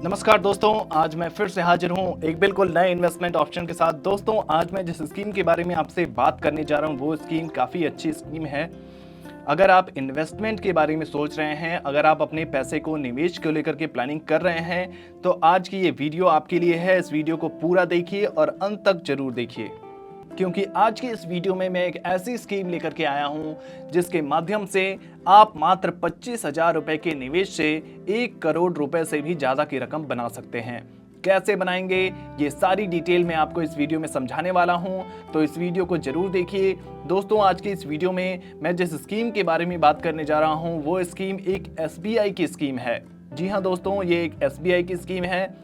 नमस्कार दोस्तों, आज मैं फिर से हाजिर हूं एक बिल्कुल नए इन्वेस्टमेंट ऑप्शन के साथ। दोस्तों, आज मैं जिस स्कीम के बारे में आपसे बात करने जा रहा हूं वो स्कीम काफ़ी अच्छी स्कीम है। अगर आप इन्वेस्टमेंट के बारे में सोच रहे हैं, अगर आप अपने पैसे को निवेश को लेकर के प्लानिंग कर रहे हैं, तो आज की ये वीडियो आपके लिए है। इस वीडियो को पूरा देखिए और अंत तक जरूर देखिए, क्योंकि आज की इस वीडियो में मैं एक ऐसी स्कीम लेकर के आया हूं जिसके माध्यम से आप मात्र 25,000 रुपए के निवेश से 1 करोड़ रुपए से भी ज्यादा की रकम बना सकते हैं। कैसे बनाएंगे, ये सारी डिटेल मैं आपको इस वीडियो में समझाने वाला हूं, तो इस वीडियो को जरूर देखिए। दोस्तों, आज की इस वीडियो में मैं जिस स्कीम के बारे में बात करने जा रहा हूं वो स्कीम एक एसबीआई की स्कीम है। जी हाँ दोस्तों, ये एक एसबीआई की स्कीम है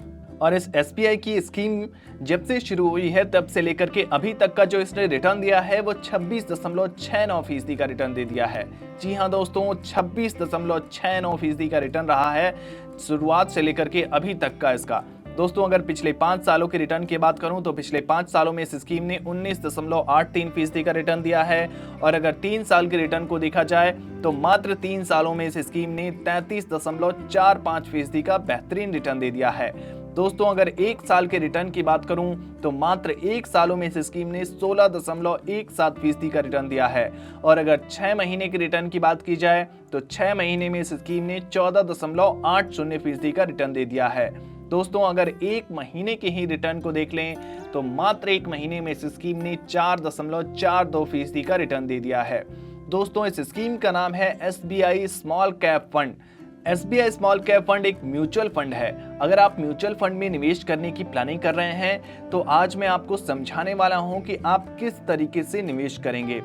और इस एसबीआई की स्कीम जब से शुरू हुई है तब से लेकर के अभी तक का जो इसने रिटर्न दिया है वो 26.69% का रिटर्न दे दिया है। जी हाँ दोस्तों, 26.69% का रिटर्न रहा है शुरुआत से लेकर के अभी तक का इसका। दोस्तों, अगर पिछले 5 सालों के रिटर्न की बात करूं तो पिछले 5 सालों में इस स्कीम ने 19.83% का रिटर्न दिया है और अगर 3 साल के रिटर्न को देखा जाए तो मात्र 3 सालों में इस स्कीम ने 33.45% का बेहतरीन रिटर्न दे दिया है। दोस्तों, अगर 1 साल के रिटर्न की बात करूं तो मात्र 1 सालों में इस स्कीम ने 16.17% का रिटर्न दिया है और अगर 6 महीने के रिटर्न की बात की जाए तो 6 महीने में इस स्कीम ने 14.80% का रिटर्न दे दिया है। दोस्तों, अगर 1 महीने के ही रिटर्न को देख लें तो मात्र 1 महीने में इस स्कीम ने 4.42% का रिटर्न दे दिया है। दोस्तों, इस स्कीम का नाम है SBI small cap fund. SBI small cap fund एक म्यूचुअल फंड है। अगर आप म्यूचुअल फंड में निवेश करने की प्लानिंग कर रहे हैं तो आज मैं आपको समझाने वाला हूं कि आप किस तरीके से निवेश करेंगे,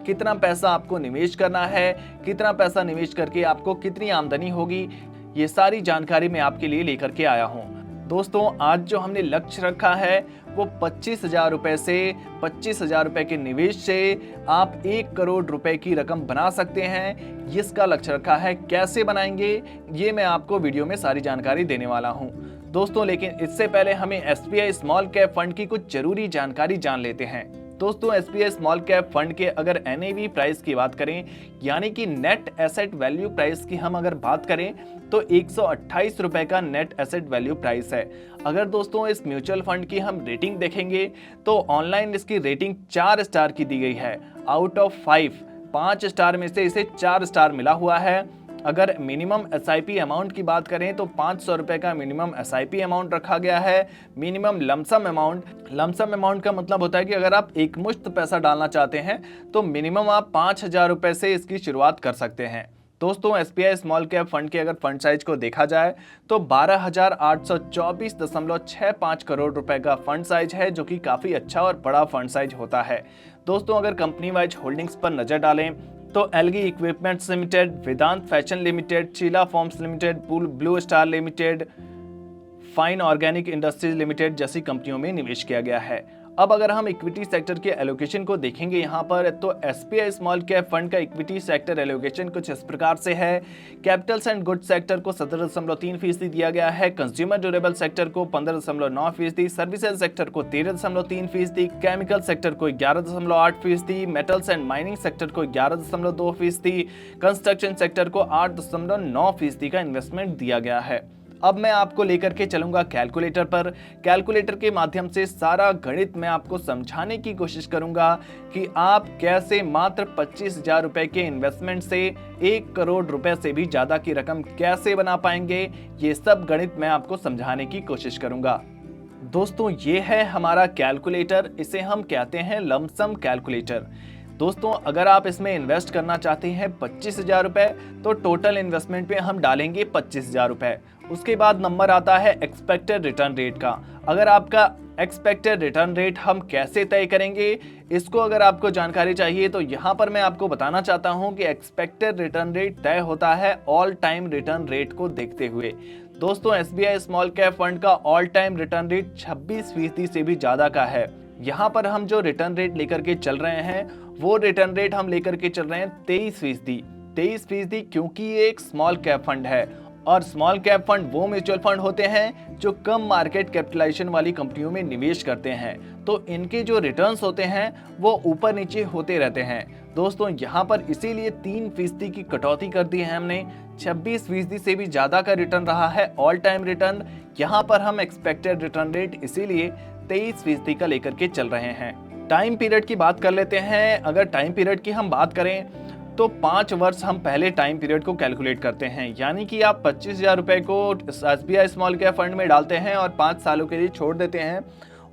कितना पैसा आपको निवेश करना है, कितना पैसा निवेश करके आपको कितनी आमदनी होगी, ये सारी जानकारी मैं आपके लिए लेकर के आया हूं। दोस्तों, आज जो हमने लक्ष्य रखा है वो 25,000 रुपए से 25,000 रुपए के निवेश से आप 1 करोड़ रुपए की रकम बना सकते हैं। इसका लक्ष्य रखा है। कैसे बनाएंगे ये मैं आपको वीडियो में सारी जानकारी देने वाला हूं। दोस्तों, लेकिन इससे पहले हमें एसबीआई स्मॉल कैप फंड की कुछ जरूरी जानकारी जान लेते हैं। दोस्तों, एसबीआई स्मॉल कैप फंड के अगर एनएवी प्राइस की बात करें, यानी कि नेट एसेट वैल्यू प्राइस की हम अगर बात करें तो 128 रुपए का नेट एसेट वैल्यू प्राइस है। अगर दोस्तों इस म्यूचुअल फंड की हम रेटिंग देखेंगे तो ऑनलाइन इसकी रेटिंग 4 स्टार की दी गई है आउट ऑफ 5 स्टार में से इसे 4 स्टार मिला हुआ है। अगर मिनिमम एसआईपी अमाउंट की बात करें तो 500 रुपए का मिनिमम एसआईपी अमाउंट रखा गया है। मिनिमम लमसम अमाउंट का मतलब होता है कि अगर आप एक मुश्त पैसा डालना चाहते हैं तो मिनिमम आप 5,000 रुपए से इसकी शुरुआत कर सकते हैं। दोस्तों, एसबीआई स्मॉल कैप फंड के अगर फंड साइज को देखा जाए तो 12,824.65 करोड़ रुपए का फंड साइज है, जो कि काफी अच्छा और बड़ा फंड साइज होता है। दोस्तों, अगर कंपनी वाइज होल्डिंग्स पर नजर डालें तो Elgi equipments limited, Vedant fashion limited, Sheela foams limited, Blue Star limited, Fine Organic industries limited जैसी कंपनियों में निवेश किया गया है। अब अगर हम इक्विटी सेक्टर के एलोकेशन को देखेंगे यहाँ पर तो एसबीआई स्मॉल कैप फंड का इक्विटी सेक्टर एलोकेशन कुछ इस प्रकार से है। कैपिटल्स एंड गुड्स सेक्टर को 17.3% दिया गया है, कंज्यूमर ड्यूरेबल सेक्टर को 15.9%, सर्विसेज सेक्टर को 13.3%, केमिकल सेक्टर को 11.8%, मेटल्स एंड माइनिंग सेक्टर को 11.2%, कंस्ट्रक्शन सेक्टर को 8.9% का इन्वेस्टमेंट दिया गया है। अब मैं आपको लेकर के चलूंगा कैलकुलेटर पर। कैलकुलेटर के माध्यम से सारा गणित मैं आपको समझाने की कोशिश करूंगा कि आप कैसे मात्र 25,000 रुपए के इन्वेस्टमेंट से 1 करोड़ रुपए से भी ज्यादा की रकम कैसे बना पाएंगे। ये सब गणित मैं आपको समझाने की कोशिश करूंगा। दोस्तों, ये है हमारा कैलकुलेटर, इसे हम कहते हैं लमसम कैलकुलेटर। दोस्तों, अगर आप इसमें इन्वेस्ट करना चाहते हैं 25,000 रुपए तो टोटल इन्वेस्टमेंट पे हम डालेंगे 25,000 रुपए। उसके बाद नंबर आता है एक्सपेक्टेड रिटर्न रेट का। अगर आपका एक्सपेक्टेड रिटर्न रेट हम कैसे तय करेंगे, इसको अगर आपको जानकारी चाहिए तो यहाँ पर मैं आपको बताना चाहता हूँ कि एक्सपेक्टेड रिटर्न रेट तय होता है ऑल टाइम रिटर्न रेट को देखते हुए। दोस्तों, एसबीआई स्मॉल कैप फंड का ऑल टाइम रिटर्न रेट 26% से भी ज्यादा का है। यहाँ पर हम जो रिटर्न रेट लेकर के चल रहे हैं वो रिटर्न रेट हम लेकर के चल रहे हैं 23%, क्योंकि ये एक स्मॉल कैप फंड है और स्मॉल कैप फंड वो म्यूचुअल फंड होते हैं जो कम मार्केट कैपिटलाइजेशन वाली कंपनियों में निवेश करते हैं, तो इनके जो रिटर्न्स होते हैं वो ऊपर नीचे होते रहते हैं। दोस्तों, यहाँ पर इसीलिए 3% की कटौती कर दी है हमने, 26% से भी ज्यादा का रिटर्न रहा है ऑल टाइम रिटर्न। यहाँ पर हम एक्सपेक्टेड रिटर्न रेट इसीलिए 23% का लेकर के चल रहे हैं। टाइम पीरियड की बात कर लेते हैं। अगर टाइम पीरियड की हम बात करें तो 5 वर्ष हम पहले टाइम पीरियड को कैलकुलेट करते हैं, यानी कि आप 25,000 रुपए को SBI स्मॉल कैप फंड में डालते हैं और 5 सालों के लिए छोड़ देते हैं।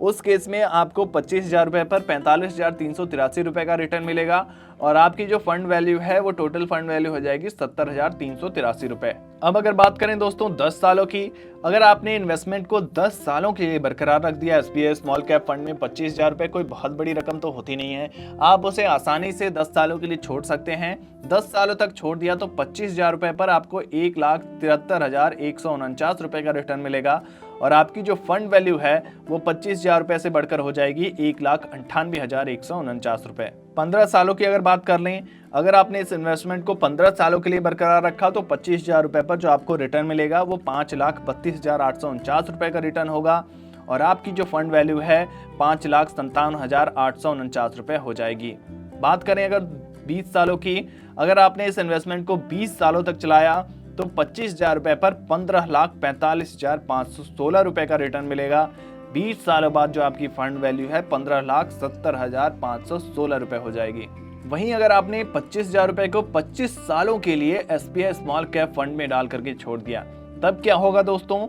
उस केस में आपको 25,000 रुपए पर 45,383 रुपए का रिटर्न मिलेगा और आपकी जो फंड वैल्यू है वो टोटल फंड वैल्यू हो जाएगी 70,383 रुपए। अब अगर बात करें दोस्तों 10 सालों की, अगर आपने इन्वेस्टमेंट को 10 सालों के लिए बरकरार रख दिया SBI स्मॉल कैप फंड में, 25,000 रुपए कोई बहुत बड़ी रकम तो होती नहीं है, आप उसे आसानी से 10 सालों के लिए छोड़ सकते हैं। 10 सालों तक छोड़ दिया तो 25,000 रुपए पर आपको 1,73,149 रुपए का रिटर्न मिलेगा और आपकी जो फंड वैल्यू है वो 25,000 रुपए से बढ़कर हो जाएगी 1,98,149 रुपए। 15 सालों की अगर बात कर लें, अगर आपने इस इन्वेस्टमेंट को 15 सालों के लिए बरकरार रखा तो 25,000 रुपए पर जो आपको रिटर्न मिलेगा वो 5,32,849 रुपए का रिटर्न होगा और आपकी जो फंड वैल्यू है 5,57,849 रुपए हो जाएगी। बात करें अगर 20 सालों की, अगर आपने इस इन्वेस्टमेंट को 20 सालों तक चलाया तो 25,000 रुपए पर 15,45,516 रुपए का रिटर्न मिलेगा। 20 सालों बाद जो आपकी फंड वैल्यू है 15,70,516 रुपए हो जाएगी। वहीं अगर आपने 25,000 रुपए को 25 सालों के लिए SBI स्मॉल कैप फंड में डाल करके छोड़ दिया, तब क्या होगा दोस्तों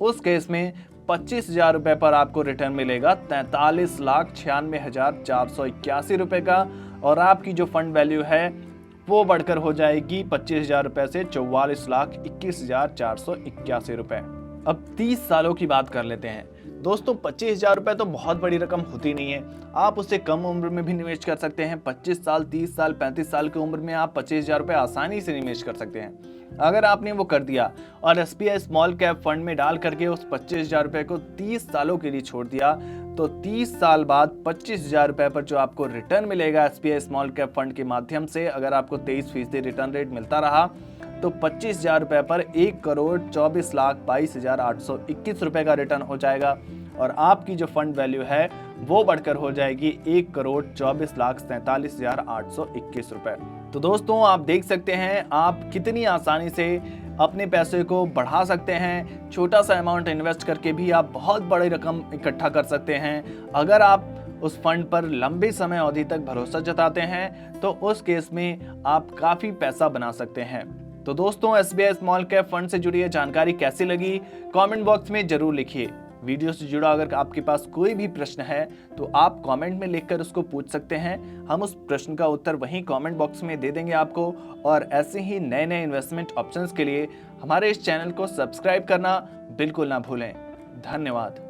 उस केस में 25,000 रुपए पर आपको रिटर्न मिलेगा 43,96,481 रुपए का और आपकी जो फंड वैल्यू है वो बढ़कर हो जाएगी 25,000 रुपए से 44,21,481 रुपए। अब 30 सालों की बात कर लेते हैं। दोस्तों 25,000 रुपए तो बहुत बड़ी रकम होती नहीं है, आप उससे कम उम्र में भी निवेश कर सकते हैं। 25 साल, 30 साल, 35 साल की उम्र में आप 25,000 रुपए आसानी से निवेश कर सकते हैं। अगर आपने वो कर दिया और SBI स्मॉल कैप फंड में डाल करके उस 25,000 रुपए को 30 सालों के लिए छोड़ दिया तो 30 साल बाद 25,000 रुपए पर जो आपको रिटर्न मिलेगा SBI स्मॉल कैप फंड के माध्यम से, अगर आपको 23% रिटर्न रेट मिलता रहा तो 25,000 रुपए पर 1,24,22,821 रुपए का रिटर्न हो जाएगा और आपकी जो फंड वैल्यू है वो बढ़कर हो जाएगी 1,24,47,821 रुपए। तो दोस्तों आप देख सकते हैं आप कितनी आसानी से अपने पैसे को बढ़ा सकते हैं। छोटा सा अमाउंट इन्वेस्ट करके भी आप बहुत बड़ी रकम इकट्ठा कर सकते हैं। अगर आप उस फंड पर लंबे समय अवधि तक भरोसा जताते हैं तो उस केस में आप काफी पैसा बना सकते हैं। तो दोस्तों SBI स्मॉल कैप फंड से जुड़ी ये जानकारी कैसी लगी कमेंट बॉक्स में जरूर लिखिए। वीडियो से जुड़ा अगर आपके पास कोई भी प्रश्न है तो आप कमेंट में लिखकर उसको पूछ सकते हैं, हम उस प्रश्न का उत्तर वहीं कमेंट बॉक्स में दे देंगे आपको। और ऐसे ही नए नए इन्वेस्टमेंट ऑप्शंस के लिए हमारे इस चैनल को सब्सक्राइब करना बिल्कुल ना भूलें। धन्यवाद।